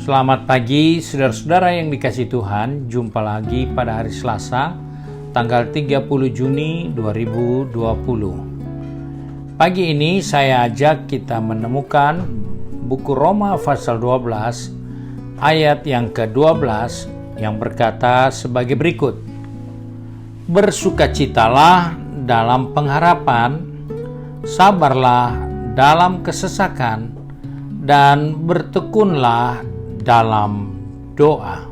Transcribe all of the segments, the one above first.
Selamat pagi saudara-saudara yang dikasihi Tuhan. Jumpa lagi pada hari Selasa tanggal 30 Juni 2020. Pagi ini saya ajak kita menemukan buku Roma pasal 12 ayat yang ke-12 yang berkata sebagai berikut. Bersukacitalah dalam pengharapan, sabarlah dalam kesesakan, dan bertekunlah dalam doa.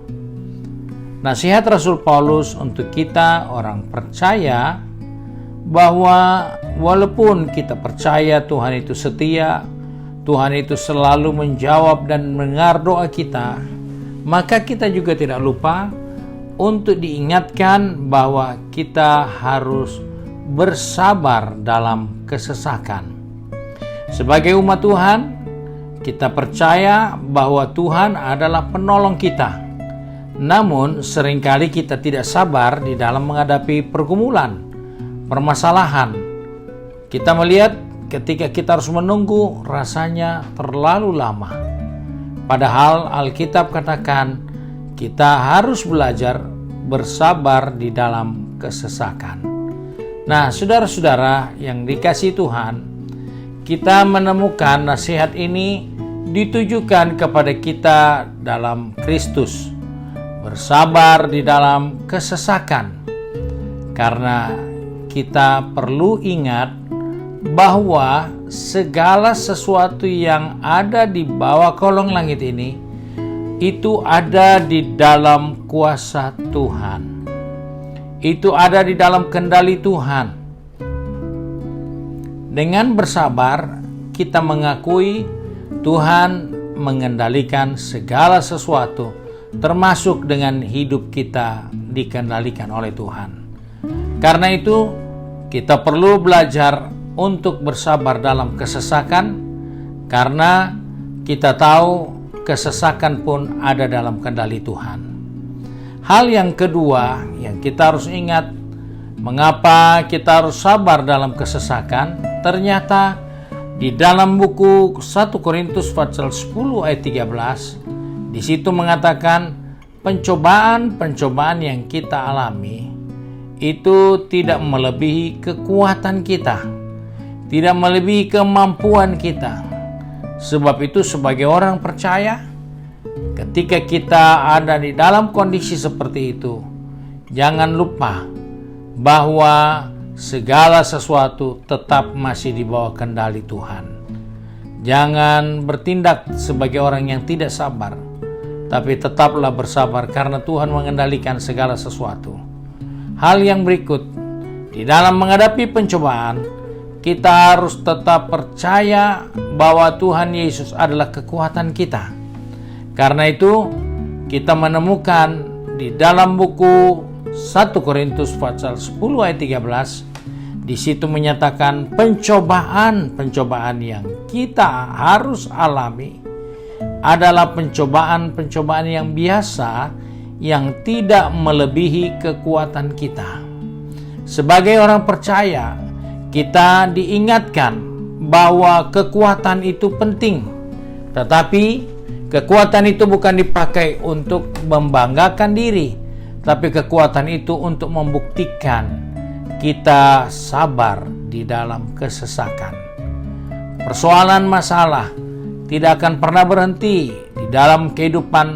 Nasihat Rasul Paulus untuk kita orang percaya bahwa walaupun kita percaya Tuhan itu setia, Tuhan itu selalu menjawab dan mendengar doa kita, maka kita juga tidak lupa untuk diingatkan bahwa kita harus bersabar dalam kesesakan. Sebagai umat Tuhan, kita percaya bahwa Tuhan adalah penolong kita. Namun seringkali kita tidak sabar di dalam menghadapi pergumulan, permasalahan. Kita melihat ketika kita harus menunggu rasanya terlalu lama. Padahal Alkitab katakan kita harus belajar bersabar di dalam kesesakan. Nah, saudara-saudara yang dikasihi Tuhan, kita menemukan nasihat ini ditujukan kepada kita dalam Kristus. Bersabar di dalam kesesakan. Karena kita perlu ingat bahwa segala sesuatu yang ada di bawah kolong langit ini itu ada di dalam kuasa Tuhan. Itu ada di dalam kendali Tuhan. Dengan bersabar, kita mengakui Tuhan mengendalikan segala sesuatu, termasuk dengan hidup kita dikendalikan oleh Tuhan. Karena itu, kita perlu belajar untuk bersabar dalam kesesakan, karena kita tahu kesesakan pun ada dalam kendali Tuhan. Hal yang kedua yang kita harus ingat, mengapa kita harus sabar dalam kesesakan? Ternyata di dalam buku 1 Korintus pasal 10 ayat 13, di situ mengatakan pencobaan-pencobaan yang kita alami itu tidak melebihi kekuatan kita, tidak melebihi kemampuan kita. Sebab itu sebagai orang percaya, ketika kita ada di dalam kondisi seperti itu, jangan lupa bahwa segala sesuatu tetap masih di bawah kendali Tuhan. Jangan bertindak sebagai orang yang tidak sabar, tapi tetaplah bersabar karena Tuhan mengendalikan segala sesuatu. Hal yang berikut, di dalam menghadapi pencobaan, kita harus tetap percaya bahwa Tuhan Yesus adalah kekuatan kita. Karena itu, kita menemukan di dalam buku 1 Korintus pasal 10 ayat 13, di situ menyatakan pencobaan-pencobaan yang kita harus alami adalah pencobaan-pencobaan yang biasa yang tidak melebihi kekuatan kita. Sebagai orang percaya, kita diingatkan bahwa kekuatan itu penting, tetapi kekuatan itu bukan dipakai untuk membanggakan diri, tapi kekuatan itu untuk membuktikan kita sabar di dalam kesesakan. Persoalan masalah tidak akan pernah berhenti di dalam kehidupan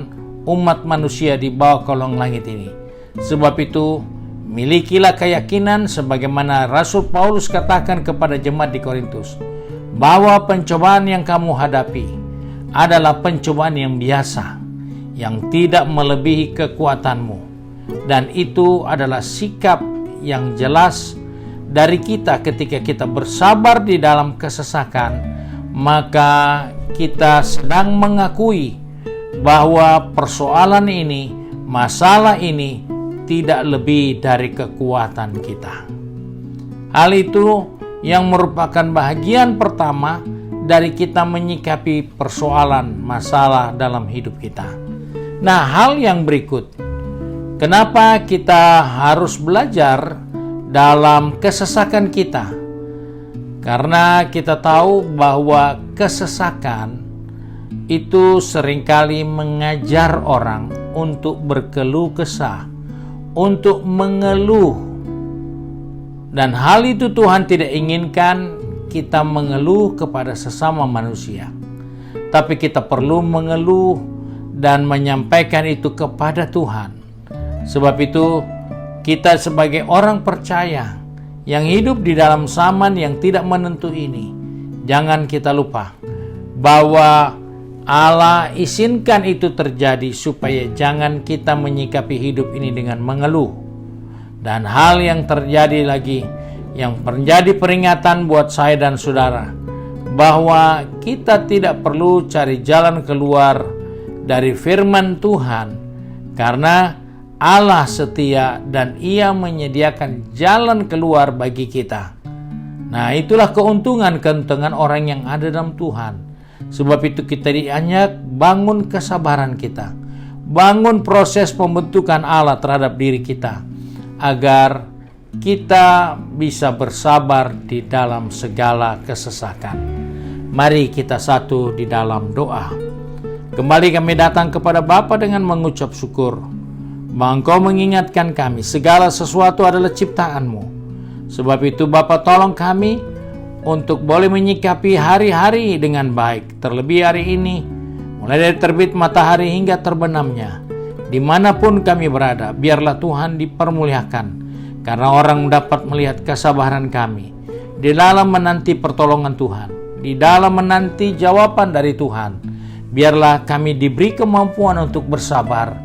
umat manusia di bawah kolong langit ini. Sebab itu, milikilah keyakinan sebagaimana Rasul Paulus katakan kepada jemaat di Korintus, bahwa pencobaan yang kamu hadapi adalah pencobaan yang biasa, yang tidak melebihi kekuatanmu. Dan itu adalah sikap yang jelas dari kita ketika kita bersabar di dalam kesesakan, maka kita sedang mengakui bahwa persoalan ini, masalah ini tidak lebih dari kekuatan kita. Hal itu yang merupakan bahagian pertama dari kita menyikapi persoalan masalah dalam hidup kita. Nah, hal yang berikut, kenapa kita harus belajar dalam kesesakan kita? Karena kita tahu bahwa kesesakan itu seringkali mengajar orang untuk berkeluh kesah, untuk mengeluh. Dan hal itu Tuhan tidak inginkan kita mengeluh kepada sesama manusia. Tapi kita perlu mengeluh dan menyampaikan itu kepada Tuhan. Sebab itu kita sebagai orang percaya yang hidup di dalam zaman yang tidak menentu ini, jangan kita lupa bahwa Allah izinkan itu terjadi supaya jangan kita menyikapi hidup ini dengan mengeluh. Dan hal yang terjadi lagi, yang menjadi peringatan buat saya dan saudara, bahwa kita tidak perlu cari jalan keluar dari firman Tuhan, karena Allah setia dan Ia menyediakan jalan keluar bagi kita. Nah, itulah keuntungan orang yang ada dalam Tuhan. Sebab itu kita diajak bangun kesabaran kita, bangun proses pembentukan Allah terhadap diri kita, agar kita bisa bersabar di dalam segala kesesakan. Mari kita satu di dalam doa. Kembali kami datang kepada Bapa dengan mengucap syukur, bahwa Engkau mengingatkan kami segala sesuatu adalah ciptaan-Mu. Sebab itu Bapa, tolong kami untuk boleh menyikapi hari-hari dengan baik. Terlebih hari ini, mulai dari terbit matahari hingga terbenamnya, dimanapun kami berada, biarlah Tuhan dipermuliakan, karena orang dapat melihat kesabaran kami di dalam menanti pertolongan Tuhan, di dalam menanti jawaban dari Tuhan. Biarlah kami diberi kemampuan untuk bersabar,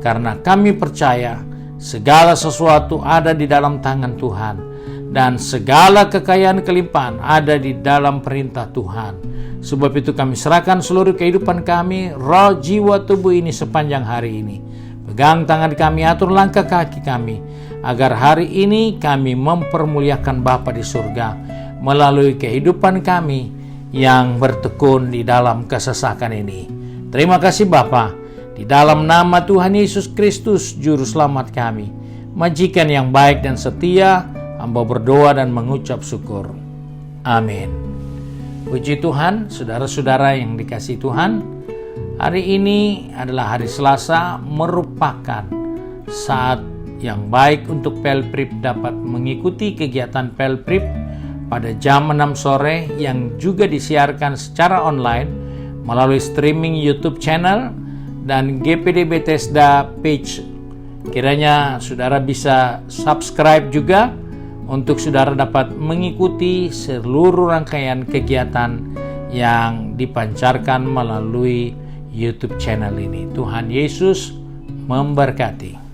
karena kami percaya segala sesuatu ada di dalam tangan Tuhan, dan segala kekayaan kelimpahan ada di dalam perintah Tuhan. Sebab itu kami serahkan seluruh kehidupan kami, roh, jiwa, tubuh ini sepanjang hari ini. Pegang tangan kami, atur langkah kaki kami, agar hari ini kami mempermuliakan Bapa di surga melalui kehidupan kami yang bertekun di dalam kesesakan ini. Terima kasih Bapa, di dalam nama Tuhan Yesus Kristus Juru Selamat kami, Majikan yang baik dan setia, hamba berdoa dan mengucap syukur. Amin. Puji Tuhan, saudara-saudara yang dikasihi Tuhan, hari ini adalah hari Selasa, merupakan saat yang baik untuk Pelprip dapat mengikuti kegiatan Pelprip pada jam 6 sore yang juga disiarkan secara online melalui streaming YouTube channel dan GPD Bethesda page. Kiranya saudara bisa subscribe juga untuk saudara dapat mengikuti seluruh rangkaian kegiatan yang dipancarkan melalui YouTube channel ini. Tuhan Yesus memberkati.